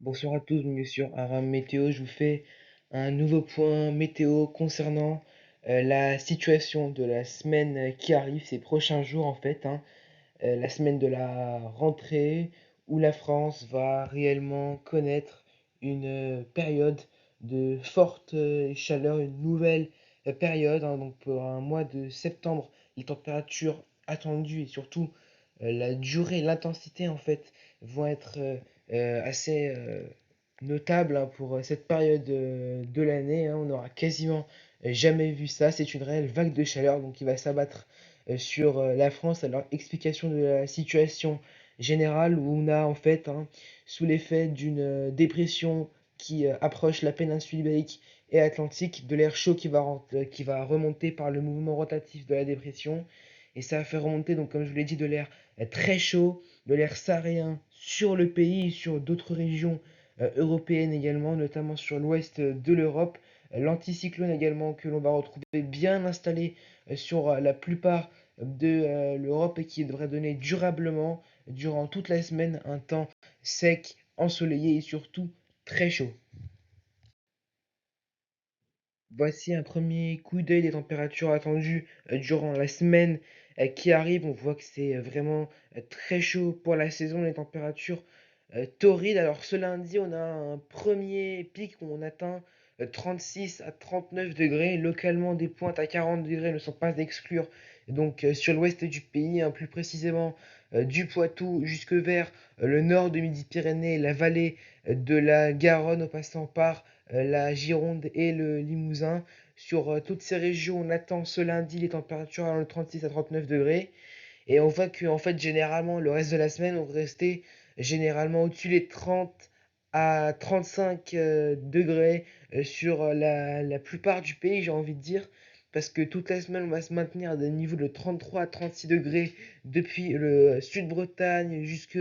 Bonsoir à tous, bienvenue sur Aram Météo. Je vous fais un nouveau point météo concernant la situation de la semaine qui arrive, ces prochains jours en fait, la semaine de la rentrée où la France va réellement connaître une période de forte chaleur, une nouvelle période, donc pour un mois de septembre, les températures attendues et surtout la durée, l'intensité en fait vont être assez notables pour cette période de l'année. On n'aura quasiment jamais vu ça. C'est une réelle vague de chaleur donc qui va s'abattre sur la France. Alors, explication de la situation générale où on a en fait, sous l'effet d'une dépression qui approche la péninsule ibérique et atlantique, de l'air chaud qui va remonter par le mouvement rotatif de la dépression. Et ça va faire remonter, donc comme je vous l'ai dit, de l'air très chaud, de l'air sahéen sur le pays et sur d'autres régions européennes également, notamment sur l'ouest de l'Europe. L'anticyclone également que l'on va retrouver bien installé sur la plupart de l'Europe et qui devrait donner durablement, durant toute la semaine, un temps sec, ensoleillé et surtout très chaud. Voici un premier coup d'œil des températures attendues durant la semaine qui arrive. On voit que c'est vraiment très chaud pour la saison, les températures torrides. Alors ce lundi, on a un premier pic où on atteint 36 à 39 degrés. Localement, des pointes à 40 degrés ne sont pas à exclure. Donc sur l'ouest du pays, plus précisément du Poitou jusque vers le nord de Midi-Pyrénées, la vallée de la Garonne, en passant par la Gironde et le Limousin. Sur toutes ces régions, on attend ce lundi les températures allant de 36 à 39 degrés. Et on voit que en fait, généralement, le reste de la semaine, on va rester généralement au-dessus des 30 à 35 degrés sur la plupart du pays, j'ai envie de dire. Parce que toute la semaine, on va se maintenir à des niveaux de 33 à 36 degrés depuis le sud-Bretagne jusque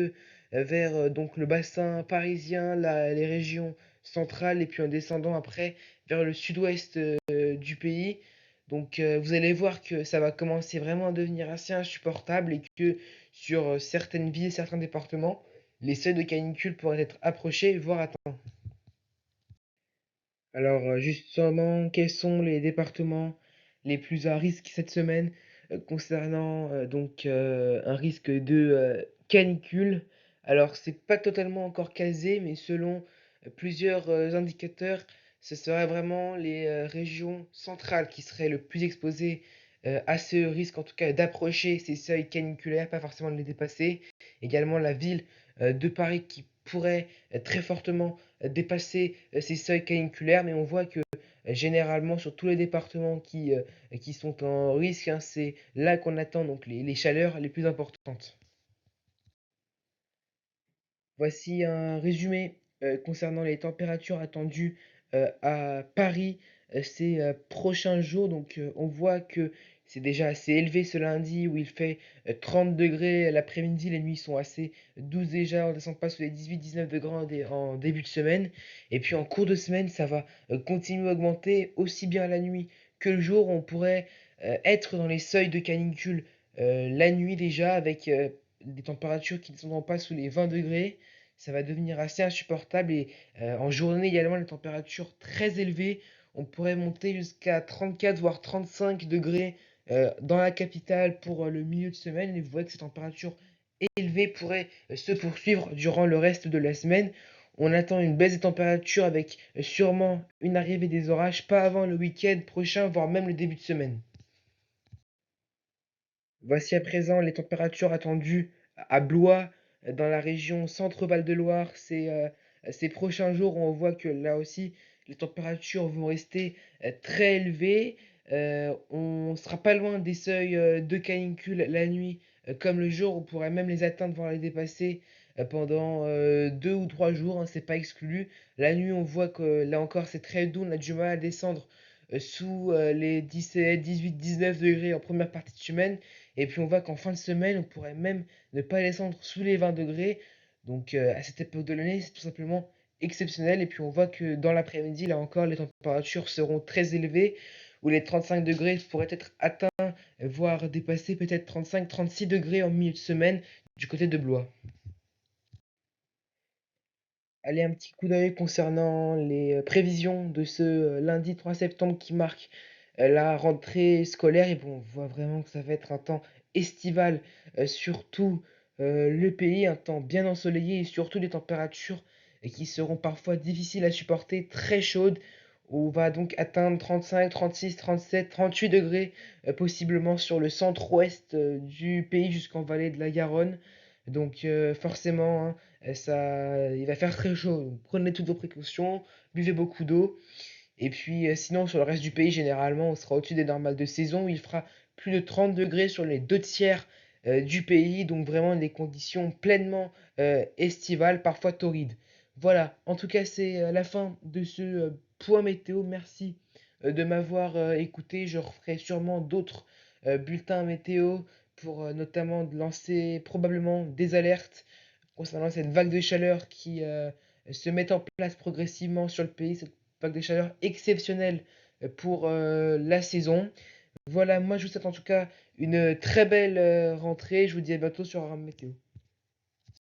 vers donc le bassin parisien, les régions centrales, et puis en descendant après vers le sud-ouest du pays. Donc vous allez voir que ça va commencer vraiment à devenir assez insupportable et que sur certaines villes, certains départements, les seuils de canicule pourraient être approchés, voire atteints. Alors justement, quels sont les départements les plus à risque cette semaine concernant un risque de canicule? Alors c'est pas totalement encore casé, mais selon plusieurs indicateurs, ce serait vraiment les régions centrales qui seraient le plus exposées à ce risque, en tout cas d'approcher ces seuils caniculaires, pas forcément de les dépasser. Également la ville de Paris qui pourrait très fortement dépasser ces seuils caniculaires, mais on voit que généralement sur tous les départements qui sont en risque, c'est là qu'on attend donc les chaleurs les plus importantes. Voici un résumé concernant les températures attendues à Paris ces prochains jours. Donc on voit que c'est déjà assez élevé ce lundi où il fait 30 degrés l'après-midi, les nuits sont assez douces déjà, on ne descend pas sous les 18-19 degrés en début de semaine. Et puis en cours de semaine, ça va continuer à augmenter aussi bien la nuit que le jour. On pourrait être dans les seuils de canicule la nuit déjà avec des températures qui ne sont pas sous les 20 degrés. Ça va devenir assez insupportable et en journée également les températures très élevées. On pourrait monter jusqu'à 34 voire 35 degrés dans la capitale pour le milieu de semaine. Et vous voyez que ces températures élevées pourraient se poursuivre durant le reste de la semaine. On attend une baisse des températures avec sûrement une arrivée des orages pas avant le week-end prochain, voire même le début de semaine. Voici à présent les températures attendues à Blois, dans la région Centre-Val de Loire. Ces prochains jours, on voit que là aussi, les températures vont rester très élevées. On ne sera pas loin des seuils de canicule la nuit comme le jour. On pourrait même les atteindre, voire les dépasser pendant 2 ou 3 jours. C'est pas exclu. La nuit, on voit que là encore, c'est très doux. On a du mal à descendre sous les 17, 18, 19 degrés en première partie de semaine. Et puis on voit qu'en fin de semaine, on pourrait même ne pas descendre sous les 20 degrés. Donc à cette époque de l'année, c'est tout simplement exceptionnel. Et puis on voit que dans l'après-midi, là encore, les températures seront très élevées, où les 35 degrés pourraient être atteints, voire dépasser peut-être 35-36 degrés en milieu de semaine du côté de Blois. Allez, un petit coup d'œil concernant les prévisions de ce lundi 3 septembre qui marque la rentrée scolaire. Et bon, on voit vraiment que ça va être un temps estival sur tout le pays, un temps bien ensoleillé et surtout des températures qui seront parfois difficiles à supporter, très chaudes. On va donc atteindre 35, 36, 37, 38 degrés, possiblement sur le centre-ouest du pays jusqu'en vallée de la Garonne. Donc forcément, hein, il va faire très chaud, donc prenez toutes vos précautions, buvez beaucoup d'eau. Et puis sinon, sur le reste du pays, généralement, on sera au-dessus des normales de saison. Il fera plus de 30 degrés sur les deux tiers du pays, donc vraiment des conditions pleinement estivales, parfois torrides. Voilà, en tout cas, c'est la fin de ce point météo. Merci de m'avoir écouté. Je referai sûrement d'autres bulletins météo pour notamment lancer probablement des alertes concernant cette vague de chaleur qui se met en place progressivement sur le pays, cette vague de chaleur exceptionnelle pour la saison. Voilà, moi je vous souhaite en tout cas une très belle rentrée. Je vous dis à bientôt sur un météo.